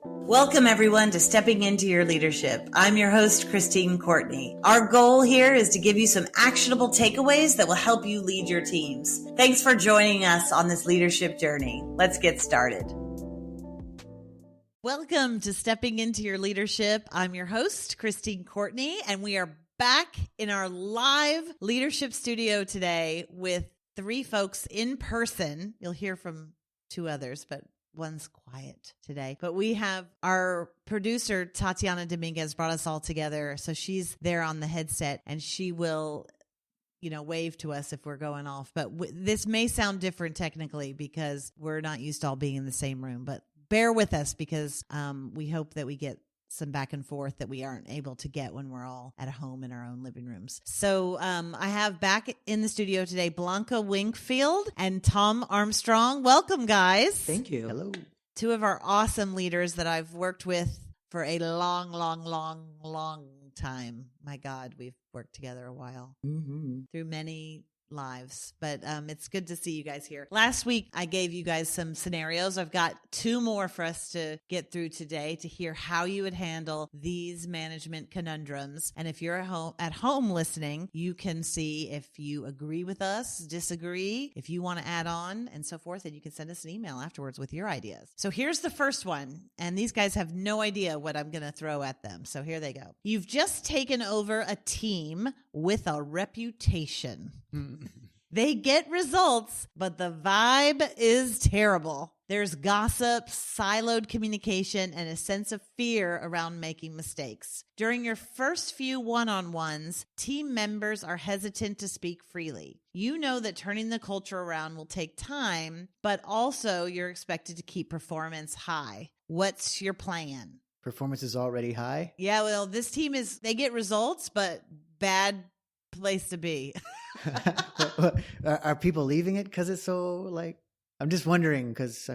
Welcome, everyone, to Stepping Into Your Leadership. I'm your host, Courtney. Our goal here is to give you some actionable takeaways that will help you lead your teams. Thanks for joining us on this leadership journey. Let's get started. Welcome to Stepping Into Your Leadership. I'm your host, Courtney, and we are back in our live leadership studio today with three folks in person. You'll hear from two others, but one's quiet today. But we have our producer, Tatiana Dominguez, brought us all together. So she's there on the headset and she will, wave to us if we're going off. But this may sound different technically because we're not used to all being in the same room. But bear with us because we hope that we get some back and forth that we aren't able to get when we're all at home in our own living rooms. So I have back in the studio today, Blanca Wingfield and Tom Armstrong. Welcome, guys. Thank you. Hello. Two of our awesome leaders that I've worked with for a long time. My God, we've worked together a while through many lives, but it's good to see you guys here. Last week, I gave you guys some scenarios. I've got two more for us to get through today to hear how you would handle these management conundrums. And if you're at home listening, you can see if you agree with us, disagree, if you want to add on and so forth, and you can send us an email afterwards with your ideas. So here's the first one, and these guys have no idea what I'm going to throw at them. So here they go. You've just taken over a team with a reputation. They get results, but the vibe is terrible. There's gossip, siloed communication, and a sense of fear around making mistakes. During your first few one-on-ones, team members are hesitant to speak freely. You know that turning the culture around will take time, but also you're expected to keep performance high. What's your plan? Performance is already high? Yeah, well, this team they get results, but bad place to be. Are people leaving it because it's so I'm just wondering because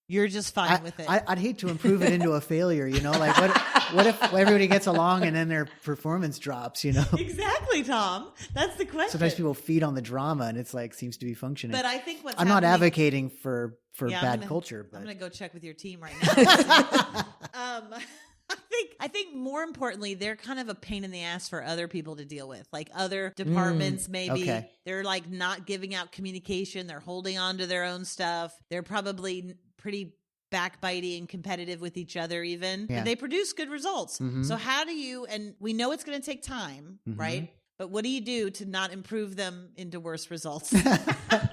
you're just fine with it. I'd hate to improve it into a failure, what if everybody gets along and then their performance drops, Exactly, Tom. That's the question. Sometimes people feed on the drama and it's seems to be functioning. But I think I'm not advocating for bad culture. But I'm going to go check with your team right now. I think more importantly, they're kind of a pain in the ass for other people to deal with. Like other departments, maybe they're not giving out communication. They're holding on to their own stuff. They're probably pretty backbiting and competitive with each other even. Yeah. But they produce good results. Mm-hmm. So how do you, and we know it's going to take time, right? But what do you do to not improve them into worse results? I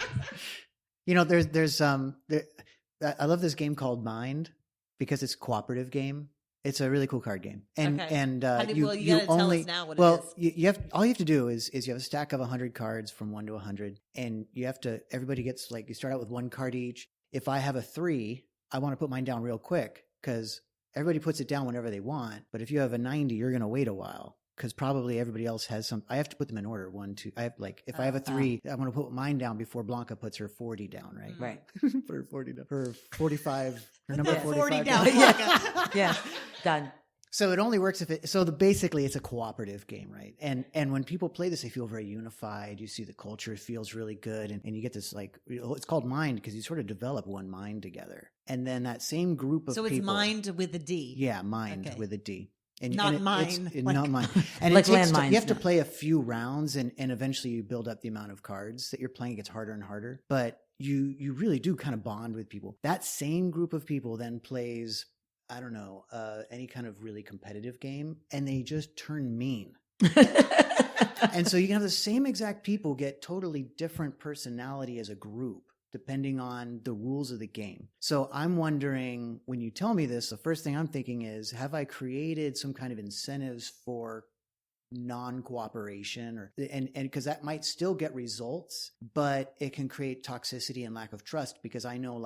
love this game called Mind because it's a cooperative game. It's a really cool card game, and you gotta tell us now what it is. All you have to do is you have a stack of 100 cards from 1 to 100, and everybody gets you start out with 1 card each. If I have a 3, I want to put mine down real quick because everybody puts it down whenever they want. But if you have a 90, you're going to wait a while because probably everybody else has some. I have to put them in order. 1, 2. I have if I have a 3, I'm going to put mine down before Blanca puts her 40 down. Right. Right. Put her 40 down. Her 45. Her number 45 40 down. Yeah. Done. So it only works if basically it's a cooperative game, right? And when people play this, they feel very unified. You see the culture feels really good. And you get this it's called mind because you sort of develop one mind together. And then that same group of people. So it's mind with a D. Yeah, mind with a D. And, not mine. Not mine. And like landmines. You have to play a few rounds and eventually you build up the amount of cards that you're playing. It gets harder and harder. But you really do kind of bond with people. That same group of people then plays, I don't know, any kind of really competitive game, and they just turn mean. And so you can have the same exact people get totally different personality as a group, depending on the rules of the game. So I'm wondering, when you tell me this, the first thing I'm thinking is, have I created some kind of incentives for non-cooperation and because that might still get results, but it can create toxicity and lack of trust because I know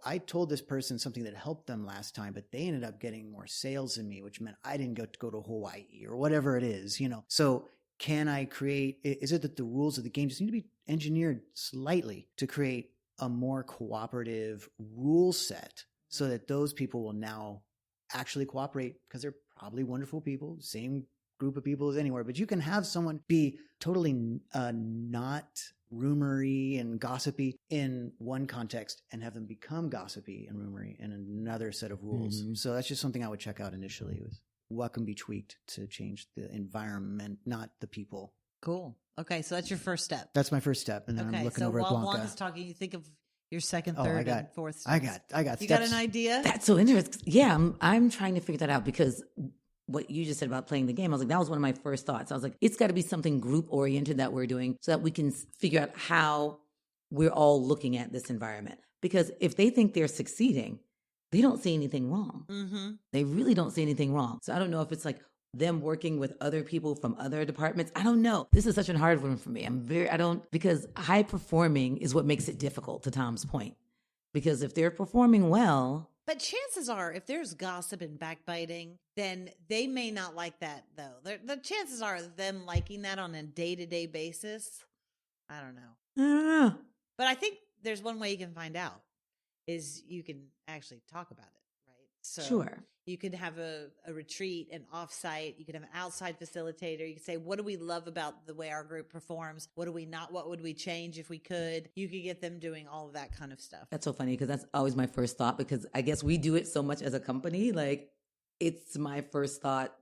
I told this person something that helped them last time, but they ended up getting more sales than me, which meant I didn't go to Hawaii or whatever it is, So can I is it that the rules of the game just need to be engineered slightly to create a more cooperative rule set so that those people will now actually cooperate because they're probably wonderful people, same group of people as anywhere, but you can have someone be totally not rumory and gossipy in one context and have them become gossipy and rumory in another set of rules. Mm-hmm. So that's just something I would check out initially. With what can be tweaked to change the environment, not the people. Cool. Okay, so that's your first step. That's my first step, and then I'm looking over at Blanca. So while Blanca's talking, you think of your second, third, and fourth steps. I got. You steps. got an idea? That's so interesting. Yeah, I'm trying to figure that out because what you just said about playing the game, I was like, that was one of my first thoughts. I was like, it's got to be something group oriented that we're doing so that we can figure out how we're all looking at this environment. Because if they think they're succeeding, they don't see anything wrong. Mm-hmm. They really don't see anything wrong. So I don't know if it's like them working with other people from other departments. I don't know. This is such a hard one for me. Because high performing is what makes it difficult, to Tom's point. Because if they're performing well. But chances are, if there's gossip and backbiting, then they may not like that, though. The chances are them liking that on a day-to-day basis, I don't know. But I think there's one way you can find out, is you can actually talk about it, right? So sure. You could have a retreat, an offsite. You could have an outside facilitator. You could say, what do we love about the way our group performs? What do we not? What would we change if we could? You could get them doing all of that kind of stuff. That's so funny because that's always my first thought, because I guess we do it so much as a company. Like, it's my first thought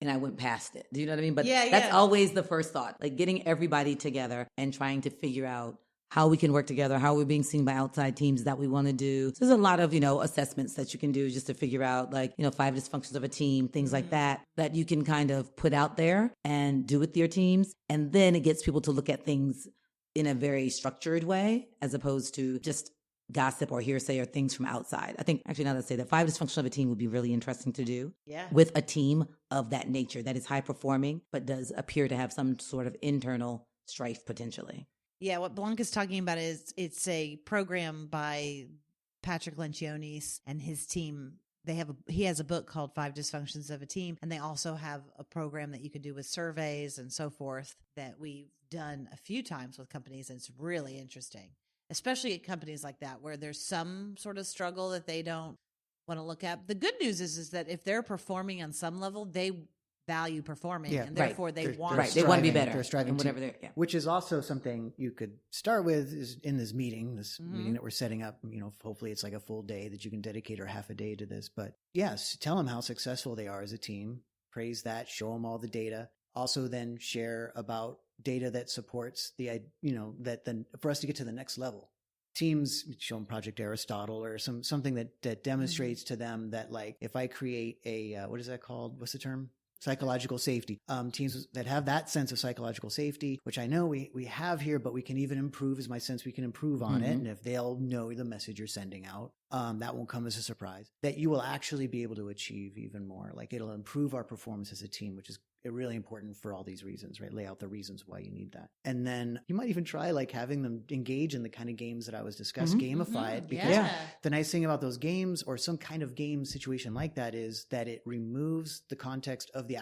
and I went past it. Do you know what I mean? But that's always the first thought, like getting everybody together and trying to figure out how we can work together, how we're being seen by outside teams that we want to do. So there's a lot of, assessments that you can do just to figure out 5 dysfunctions of a team, things like that you can kind of put out there and do with your teams. And then it gets people to look at things in a very structured way, as opposed to just gossip or hearsay or things from outside. I think actually now that I say that 5 dysfunctions of a team would be really interesting to do with a team of that nature that is high performing, but does appear to have some sort of internal strife potentially. Yeah, what Blanca's talking about is it's a program by Patrick Lencioni and his team. He has a book called 5 Dysfunctions of a Team, and they also have a program that you can do with surveys and so forth that we've done a few times with companies, and it's really interesting, especially at companies like that where there's some sort of struggle that they don't want to look at. The good news is that if they're performing on some level, they value performing, and therefore they want to be better. They're striving and whatever they're which is also something you could start with is in this meeting that we're setting up. Hopefully it's like a full day that you can dedicate or half a day to this. But yes, tell them how successful they are as a team. Praise that. Show them all the data. Also, then share about data that supports the for us to get to the next level. Teams show them Project Aristotle or something that demonstrates to them that, like, if I create a what is that called? What's the term? Psychological safety. Teams that have that sense of psychological safety, which I know we have here, but we can even improve, is my sense we can improve on it. And if they'll know the message you're sending out, that won't come as a surprise. That you will actually be able to achieve even more. Like, it'll improve our performance as a team, which is really important for all these reasons, right? Lay out the reasons why you need that. And then you might even try having them engage in the kind of games that I was discussing, gamify it. Because the nice thing about those games or some kind of game situation like that is that it removes the context of the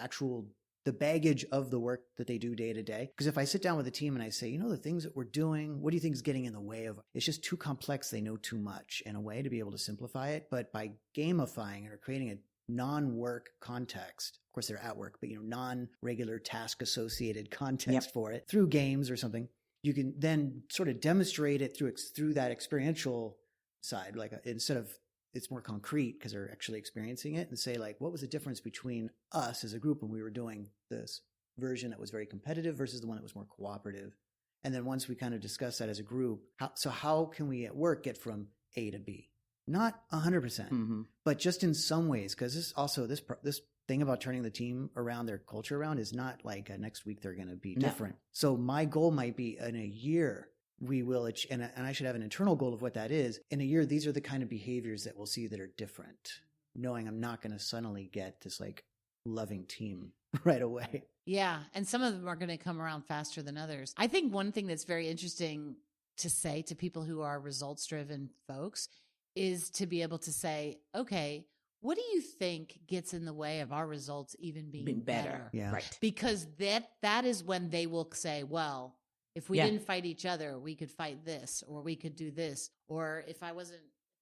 baggage of the work that they do day to day. Because if I sit down with a team and I say, the things that we're doing, what do you think is getting in the way of? It's just too complex. They know too much in a way to be able to simplify it. But by gamifying it or creating a non-work context, of course they're at work, but non-regular task associated context for it through games or something, you can then sort of demonstrate it through that experiential side. Like, instead of it's more concrete because they're actually experiencing it, and say, what was the difference between us as a group when we were doing this version that was very competitive versus the one that was more cooperative. And then once we kind of discuss that as a group, how can we at work get from A to B? Not 100%, but just in some ways, because this thing about turning the team around, their culture around, is not like next week they're going to be different. So my goal might be in a year we will, and I should have an internal goal of what that is. In a year, these are the kind of behaviors that we'll see that are different, knowing I'm not going to suddenly get this loving team right away. Yeah, and some of them are going to come around faster than others. I think one thing that's very interesting to say to people who are results-driven folks is to be able to say, okay, what do you think gets in the way of our results even being better? Yeah. Right. Because that is when they will say, well, if we didn't fight each other, we could fight this, or we could do this. Or if I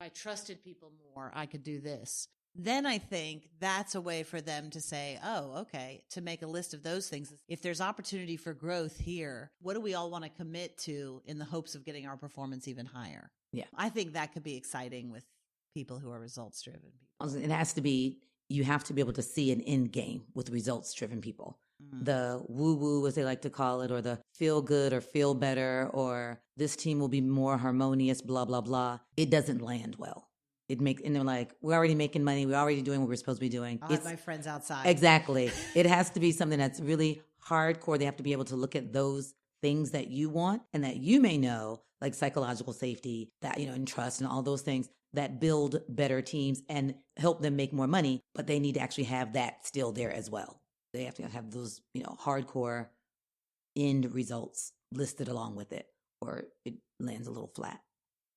trusted people more, I could do this. then I think that's a way for them to say, oh, okay, to make a list of those things. If there's opportunity for growth here, what do we all want to commit to in the hopes of getting our performance even higher? Yeah. I think that could be exciting with people who are results driven. It has to be, you have to be able to see an end game with results driven people. The woo-woo, as they like to call it, or the feel good or feel better, or this team will be more harmonious, blah, blah, blah. It doesn't land well. And they're like, we're already making money. We're already doing what we're supposed to be doing. I'll have my friends outside. Exactly. It has to be something that's really hardcore. They have to be able to look at those things that you want and that you may know, like psychological safety, that, and trust and all those things that build better teams and help them make more money. But they need to actually have that still there as well. They have to have those, hardcore end results listed along with it, or it lands a little flat.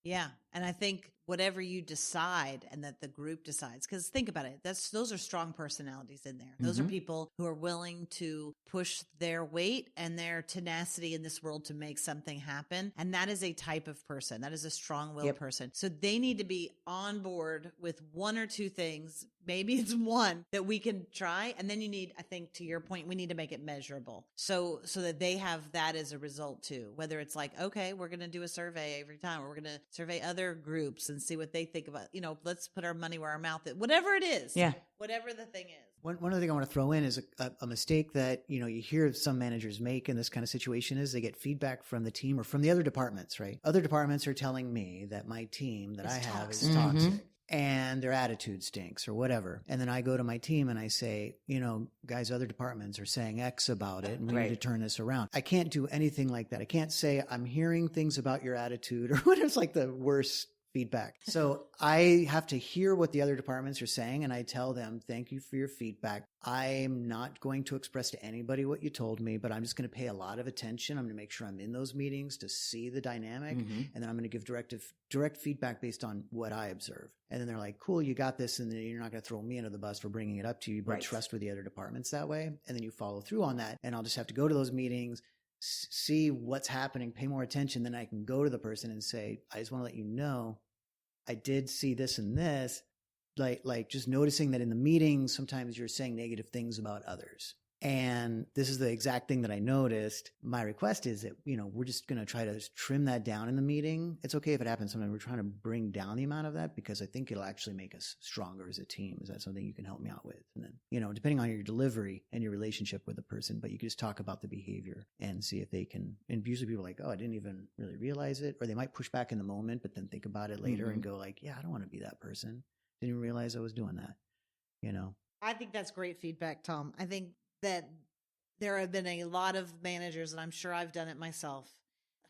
Yeah. And I think whatever you decide and that the group decides, because think about it, those are strong personalities in there. Those are people who are willing to push their weight and their tenacity in this world to make something happen. And that is a type of person. That is a strong-willed person. So they need to be on board with one or two things. Maybe it's one that we can try. And then you need, I think to your point, we need to make it measurable. So that they have that as a result too. Whether it's like, okay, we're going to do a survey every time, or we're going to survey other groups and see what they think about, let's put our money where our mouth is, whatever it is. Yeah. Whatever the thing is. One other thing I want to throw in is a mistake that, you hear some managers make in this kind of situation is they get feedback from the team or from the other departments, right? Other departments are telling me that my team that I have is toxic. And their attitude stinks or whatever. And then I go to my team and I say, guys, other departments are saying X about it and we need to turn this around. I can't do anything like that. I can't say I'm hearing things about your attitude or whatever's like the worst feedback. So I have to hear what the other departments are saying and I tell them, thank you for your feedback. I'm not going to express to anybody what you told me, but I'm just going to pay a lot of attention. I'm going to make sure I'm in those meetings to see the dynamic. And then I'm going to give direct feedback based on what I observe. And then they're like, cool, you got this. And then you're not going to throw me under the bus for bringing it up to you. You build trust with the other departments that way. And then you follow through on that. And I'll just have to go to those meetings, see what's happening, pay more attention. Then I can go to the person and say, I just want to let you know, I did see this and this, like just noticing that in the meetings, sometimes you're saying negative things about others. And this is the exact thing that I noticed. My request is that, we're just going to try to trim that down in the meeting. It's okay if it happens sometimes. We're trying to bring down the amount of that because I think it'll actually make us stronger as a team. Is that something you can help me out with? And then, depending on your delivery and your relationship with the person, but you can just talk about the behavior and see if they can. And usually people are like, oh, I didn't even really realize it. Or they might push back in the moment, but then think about it later and go like, yeah, I don't want to be that person. Didn't even realize I was doing that, I think that's great feedback, Tom. I think that there have been a lot of managers, and I'm sure I've done it myself,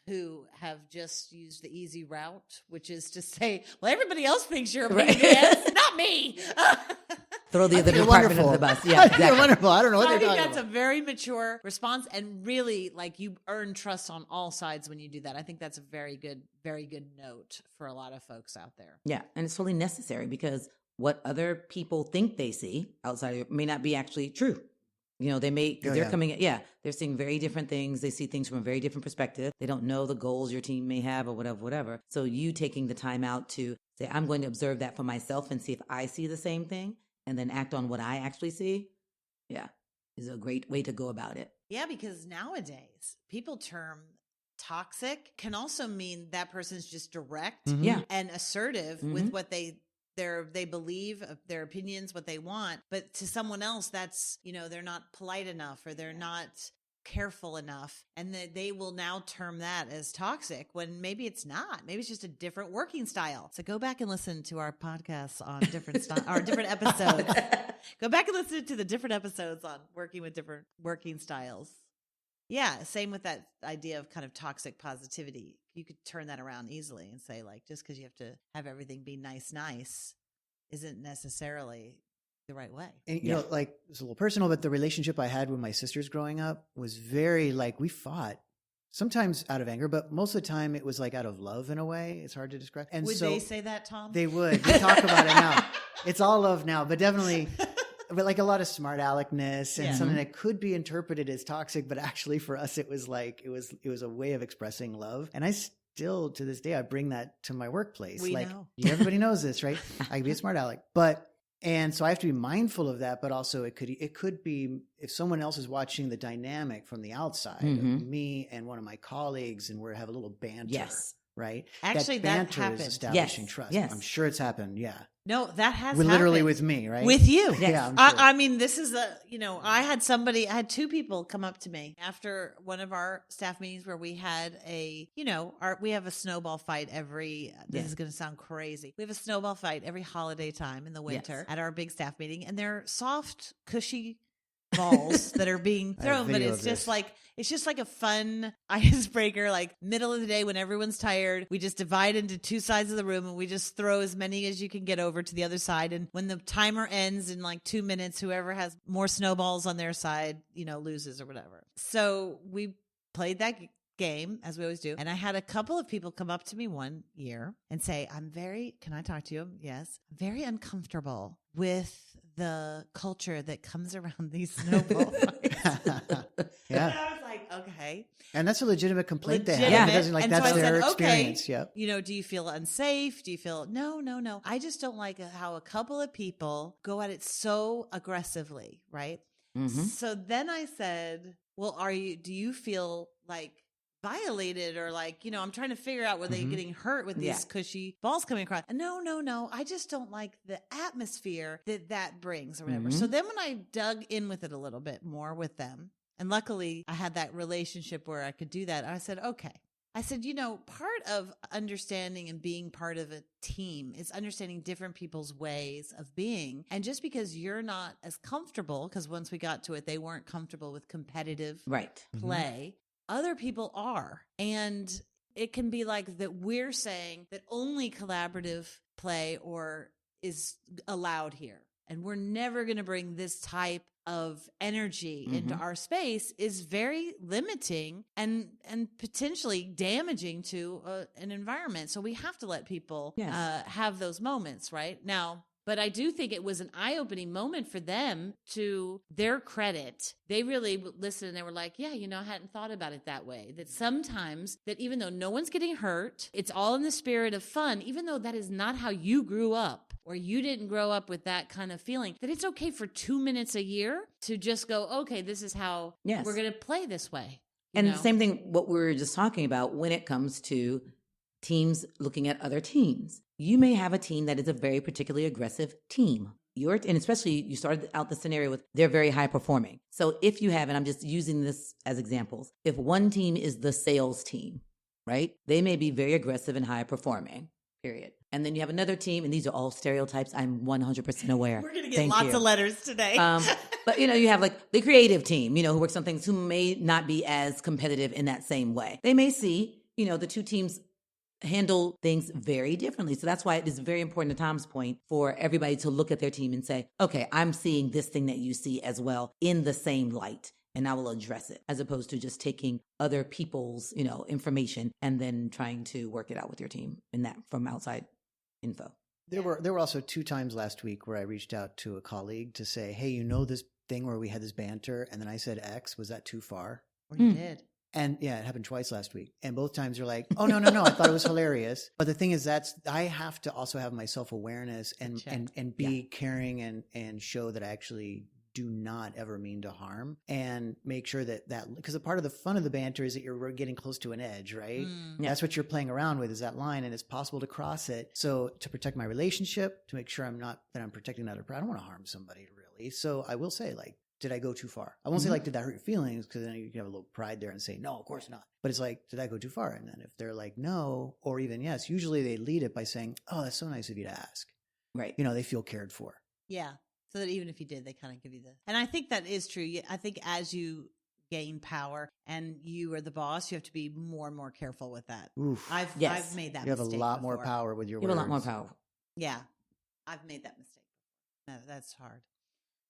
who have just used the easy route, which is to say, well, everybody else thinks you're a pain in the ass, not me. Throw the other department under the bus. Yeah, exactly. You're wonderful. I don't know what they're talking about. I think that's a very mature response, and really, you earn trust on all sides when you do that. I think that's a very good note for a lot of folks out there. Yeah, and it's totally necessary because what other people think they see outside of it may not be actually true. They're seeing very different things. They see things from a very different perspective. They don't know the goals your team may have or whatever. So you taking the time out to say, I'm going to observe that for myself and see if I see the same thing and then act on what I actually see. Yeah, is a great way to go about it. Yeah, because nowadays people term toxic can also mean that person's just direct and assertive with what they believe, their opinions, what they want. But to someone else, that's, they're not polite enough or they're not careful enough. And they will now term that as toxic when maybe it's not. Maybe it's just a different working style. So go back and listen to our podcasts on different different episodes. Go back and listen to the different episodes on working with different working styles. Yeah, same with that idea of kind of toxic positivity. You could turn that around easily and say, just because you have to have everything be nice isn't necessarily the right way. And, it's a little personal, but the relationship I had with my sisters growing up was very, we fought. Sometimes out of anger, but most of the time it was out of love in a way. It's hard to describe. And would they say that, Tom? They would. We talk about it now. It's all love now, but definitely... But a lot of smart aleckness and something that could be interpreted as toxic, but actually for us it was it was a way of expressing love. And I still to this day I bring that to my workplace. We know. Everybody knows this, right? I can be a smart aleck, but And so I have to be mindful of that, but also it could be if someone else is watching the dynamic from the outside of me and one of my colleagues, and we have a little banter. Yes. Right? Actually, that banter is establishing trust. Yes. I'm sure it's happened. Yeah. No, that has happened. Literally with me, right? With you. Yes. Yeah. Sure. I mean, this is I had two people come up to me after one of our staff meetings where we had we have a snowball fight this is going to sound crazy. We have a snowball fight every holiday time in the winter at our big staff meeting, and they're soft, cushy balls that are being thrown, but it's just like a fun icebreaker, like middle of the day when everyone's tired. We just divide into two sides of the room and we just throw as many as you can get over to the other side. And when the timer ends in like 2 minutes, whoever has more snowballs on their side, loses or whatever. So we played that game as we always do. And I had a couple of people come up to me one year and say, can I talk to you? Yes. Very uncomfortable with the culture that comes around these snowball fights. Yeah. And I was like, okay. And that's a legitimate complaint they have. Yeah. Because that's their experience. Okay, yep. Do you feel unsafe? Do you feel, no. I just don't like how a couple of people go at it so aggressively. Right. Mm-hmm. So then I said, well, do you feel like violated or like, I'm trying to figure out were they getting hurt with these cushy balls coming across? No. I just don't like the atmosphere that brings or whatever. So then when I dug in with it a little bit more with them, and luckily I had that relationship where I could do that, I said, okay. I said, part of understanding and being part of a team is understanding different people's ways of being. And just because you're not as comfortable, because once we got to it, they weren't comfortable with competitive play. Other people are. And it can be like that we're saying that only collaborative play is allowed here. And we're never going to bring this type of energy into our space is very limiting and potentially damaging to an environment. So we have to let people have those moments right now. But I do think it was an eye-opening moment for them. To their credit, they really listened and they were like, yeah, I hadn't thought about it that way. That sometimes that even though no one's getting hurt, it's all in the spirit of fun, even though that is not how you grew up or you didn't grow up with that kind of feeling, that it's okay for 2 minutes a year to just go, okay, this is how we're going to play this way. And the same thing, what we were just talking about when it comes to teams looking at other teams. You may have a team that is a very particularly aggressive team. And especially you started out the scenario with they're very high performing. So if you have, and I'm just using this as examples, if one team is the sales team, right? They may be very aggressive and high performing, period. And then you have another team, and these are all stereotypes. I'm 100% aware. We're going to get lots of letters today. But, you have like the creative team, who works on things who may not be as competitive in that same way. They may see, the two teams handle things very differently. So that's why it is very important, to Tom's point, for everybody to look at their team and say, okay, I'm seeing this thing that you see as well in the same light, and I will address it, as opposed to just taking other people's, information and then trying to work it out with your team in that from outside info. There were also 2 times last week where I reached out to a colleague to say, hey, this thing where we had this banter and then I said X, was that too far? Or you did. And it happened twice last week. And both times you're like, oh, no, I thought it was hilarious. But the thing is I have to also have my self-awareness and be caring and show that I actually do not ever mean to harm, and make sure that because a part of the fun of the banter is that you're getting close to an edge, right? That's what you're playing around with, is that line, and it's possible to cross it. So to protect my relationship, to make sure I'm protecting another, I don't want to harm somebody really. So I will say, like, did I go too far? I won't say like, did that hurt your feelings? Because then you can have a little pride there and say, no, of course not. But it's like, did I go too far? And then if they're like, no, or even yes, usually they lead it by saying, oh, that's so nice of you to ask. Right. They feel cared for. Yeah. So that even if you did, they kind of give you and I think that is true. I think as you gain power and you are the boss, you have to be more and more careful with that. Oof. I've made that mistake. You have a lot more power with your words. You have a lot more power. Yeah. I've made that mistake. No, that's hard.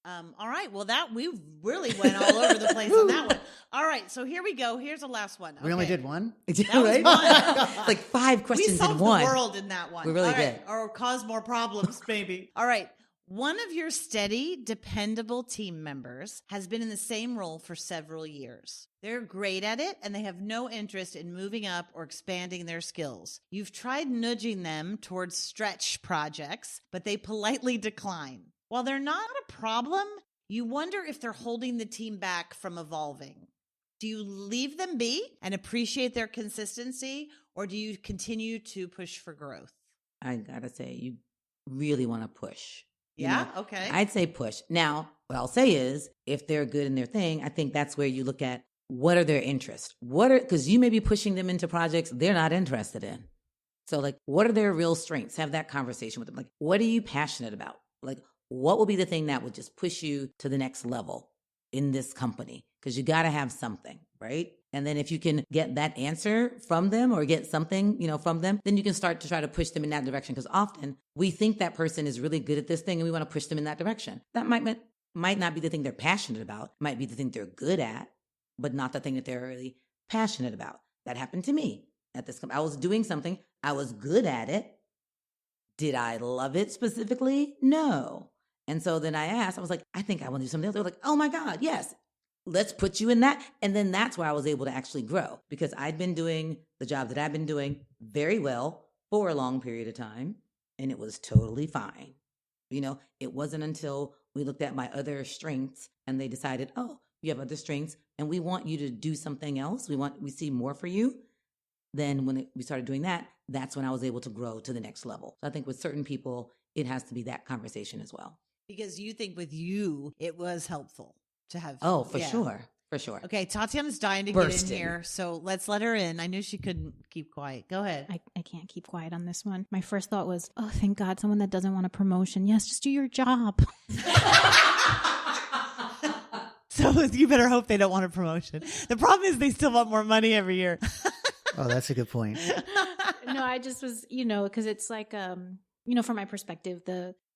All right. Well, we really went all over the place on that one. All right. So here we go. Here's the last one. Okay. We only did one? That was one. Like 5 questions in one. We solved the world in that one. We really did. Or caused more problems, maybe. All right. One of your steady, dependable team members has been in the same role for several years. They're great at it and they have no interest in moving up or expanding their skills. You've tried nudging them towards stretch projects, but they politely decline. While they're not a problem, you wonder if they're holding the team back from evolving. Do you leave them be and appreciate their consistency, or do you continue to push for growth? I gotta say, you really want to push. Okay. I'd say push. Now, what I'll say is, if they're good in their thing, I think that's where you look at what are their interests? Because you may be pushing them into projects they're not interested in. So, like, what are their real strengths? Have that conversation with them. Like, what are you passionate about? Like, what will be the thing that would just push you to the next level in this company? Because you got to have something, right? And then if you can get that answer from them or get something, from them, then you can start to try to push them in that direction. Because often we think that person is really good at this thing and we want to push them in that direction. That might not be the thing they're passionate about. It might be the thing they're good at, but not the thing that they're really passionate about. That happened to me at this company. I was doing something. I was good at it. Did I love it specifically? No. And so then I asked, I was like, I think I want to do something else. They were like, oh my God, yes. Let's put you in that. And then that's where I was able to actually grow, because I'd been doing the job that I've been doing very well for a long period of time. And it was totally fine. It wasn't until we looked at my other strengths and they decided, oh, you have other strengths and we want you to do something else. We see more for you. Then when we started doing that, that's when I was able to grow to the next level. So I think with certain people, it has to be that conversation as well. Because you think with you, it was helpful to have. Oh, for sure. For sure. Okay, Tatiana's dying to get in here, so let's let her in. I knew she couldn't keep quiet. Go ahead. I can't keep quiet on this one. My first thought was, oh, thank God, someone that doesn't want a promotion. Yes, just do your job. So you better hope they don't want a promotion. The problem is they still want more money every year. Oh, that's a good point. No, I just was, because it's like, from my perspective,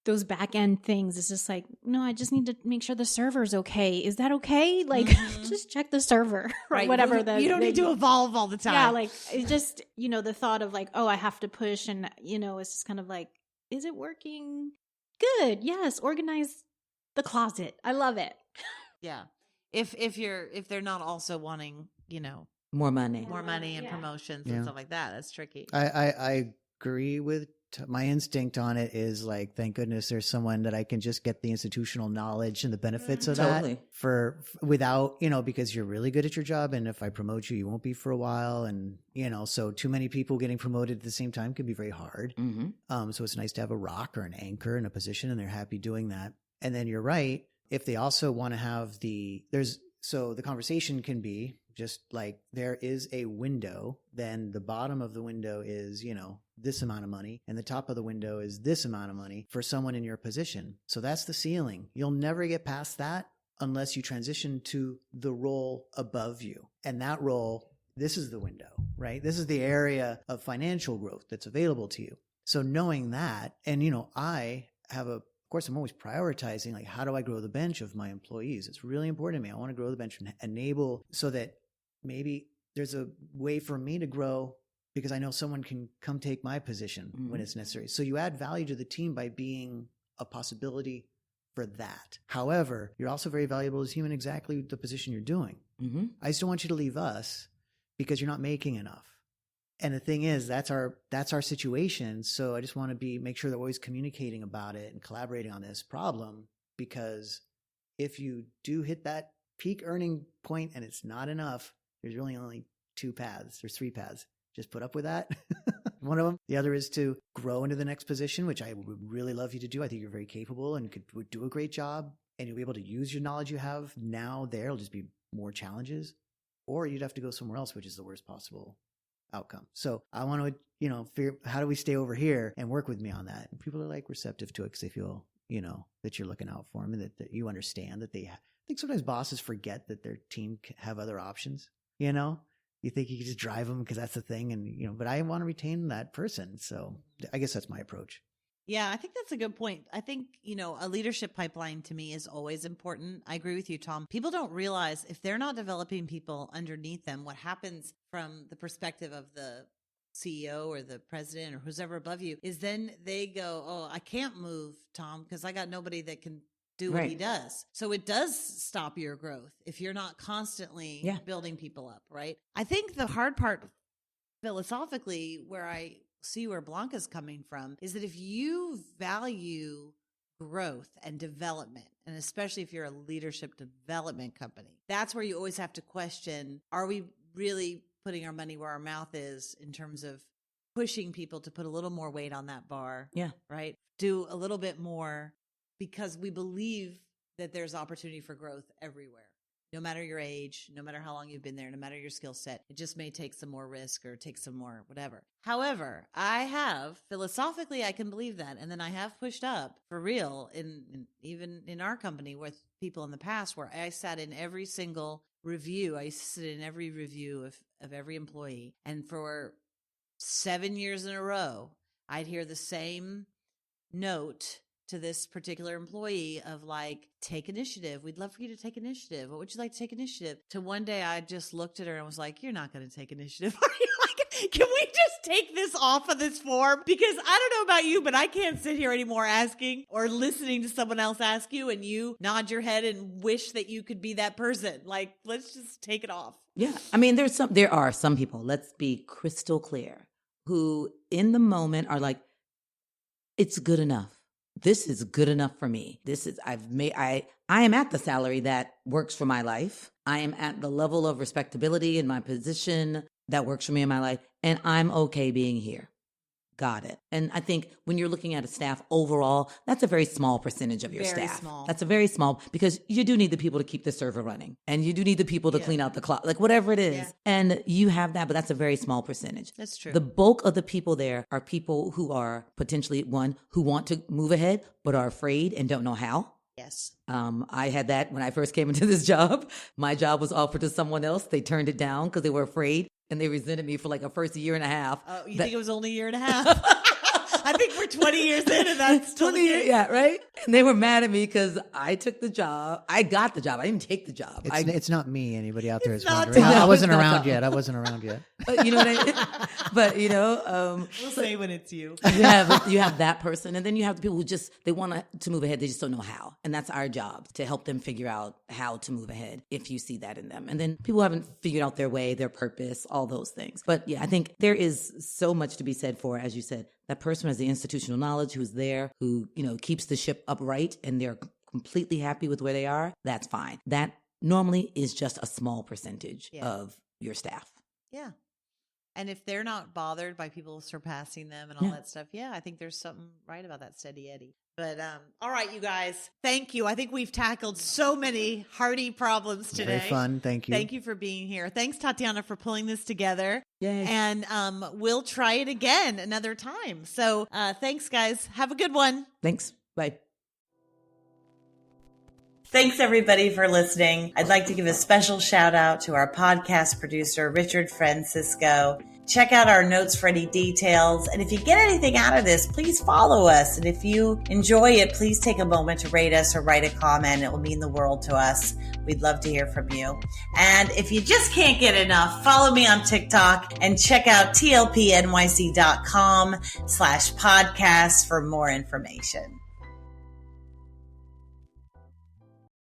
those back end things, it's just like, no, I just need to make sure the server's okay. Is that okay? Like, just check the server or whatever. You don't need to evolve all the time. Yeah, like, it's just, the thought of like, oh, I have to push, and, it's just kind of like, is it working? Good. Yes. Organize the closet. I love it. Yeah. If they're not also wanting, more money and promotions and stuff like that, that's tricky. I agree with my instinct on it is like, thank goodness there's someone that I can just get the institutional knowledge and the benefits of that without, because you're really good at your job. And if I promote you, you won't be for a while. And, so too many people getting promoted at the same time can be very hard. Mm-hmm. So it's nice to have a rock or an anchor in a position, and they're happy doing that. And then you're right. If they also want to have the conversation can be just like, there is a window, then the bottom of the window is, this amount of money, and the top of the window is this amount of money for someone in your position. So that's the ceiling. You'll never get past that unless you transition to the role above you. And that role, this is the window, right? This is the area of financial growth that's available to you. So knowing that, and, of course, I'm always prioritizing, like, how do I grow the bench of my employees? It's really important to me. I want to grow the bench and enable so that maybe there's a way for me to grow, because I know someone can come take my position when it's necessary. So you add value to the team by being a possibility for that. However, you're also very valuable as a human, exactly the position you're doing. Mm-hmm. I just don't want you to leave us because you're not making enough. And the thing is, that's our situation. So I just want to make sure that we're always communicating about it and collaborating on this problem, because if you do hit that peak earning point and it's not enough, there's really only two paths. There's three paths. Just put up with that. One of them. The other is to grow into the next position, which I would really love you to do. I think you're very capable and would do a great job, and you'll be able to use your knowledge you have now there. It'll just be more challenges, or you'd have to go somewhere else, which is the worst possible outcome. So I want to, figure how do we stay over here and work with me on that. And people are like receptive to it because they feel, that you're looking out for them, and that you understand that I think sometimes bosses forget that their team have other options, You think you can just drive them because that's the thing. And, but I want to retain that person. So I guess that's my approach. Yeah, I think that's a good point. I think, a leadership pipeline to me is always important. I agree with you, Tom. People don't realize if they're not developing people underneath them, what happens from the perspective of the CEO or the president or who's ever above you, is then they go, oh, I can't move Tom because I got nobody that can do what he does. So it does stop your growth if you're not constantly building people up, right? I think the hard part philosophically, where I see where Blanca's coming from, is that if you value growth and development, and especially if you're a leadership development company, that's where you always have to question, are we really putting our money where our mouth is in terms of pushing people to put a little more weight on that bar? Yeah. Right? Do a little bit more, because we believe that there's opportunity for growth everywhere. No matter your age, no matter how long you've been there, no matter your skill set, it just may take some more risk or take some more whatever. However, philosophically, I can believe that. And then I have pushed up for real even in our company with people in the past where I sat in every single review. I used to sit in every review of every employee. And for 7 years in a row, I'd hear the same note to this particular employee of like, take initiative. We'd love for you to take initiative. What would you like to take initiative? To one day I just looked at her and was like, you're not going to take initiative. Are you like, can we just take this off of this form? Because I don't know about you, but I can't sit here anymore asking or listening to someone else ask you and you nod your head and wish that you could be that person. Like, let's just take it off. Yeah. I mean, there are some people, let's be crystal clear, who in the moment are like, it's good enough. This is good enough for me. I am at the salary that works for my life. I am at the level of respectability in my position that works for me in my life. And I'm okay being here. Got it. And I think when you're looking at a staff overall, that's a very small percentage of your staff. Small. That's a very small, because you do need the people to keep the server running and you do need the people to clean out the clock, like whatever it is. Yeah. And you have that, but that's a very small percentage. That's true. The bulk of the people there are people who are potentially who want to move ahead, but are afraid and don't know how. Yes. I had that when I first came into this job. My job was offered to someone else. They turned it down because they were afraid. And they resented me for like a first year and a half. Oh, you think it was only a year and a half? I think we're 20 years in and that's 20 years. Yeah, right? And they were mad at me because I took the job. I got the job. I didn't take the job. It's not me. Anybody out there is wondering. I wasn't around yet. But you know what I mean? But, you know. We'll say when it's you. Yeah, but you have that person. And then you have the people who they want to move ahead. They just don't know how. And that's our job, to help them figure out how to move ahead if you see that in them. And then people haven't figured out their way, their purpose, all those things. But yeah, I think there is so much to be said for, as you said, that person has the institutional knowledge, who's there, who, you know, keeps the ship upright and they're completely happy with where they are. That's fine. That normally is just a small percentage of your staff. Yeah. And if they're not bothered by people surpassing them and all that stuff, I think there's something right about that steady Eddie. But all right, you guys, thank you. I think we've tackled so many hearty problems today. Very fun. Thank you. Thank you for being here. Thanks, Tatiana, for pulling this together. Yay. And we'll try it again another time. So thanks, guys. Have a good one. Thanks. Bye. Thanks, everybody, for listening. I'd like to give a special shout out to our podcast producer, Richard Francisco. Check out our notes for any details. And if you get anything out of this, please follow us. And if you enjoy it, please take a moment to rate us or write a comment. It will mean the world to us. We'd love to hear from you. And if you just can't get enough, follow me on TikTok and check out tlpnyc.com/podcast for more information.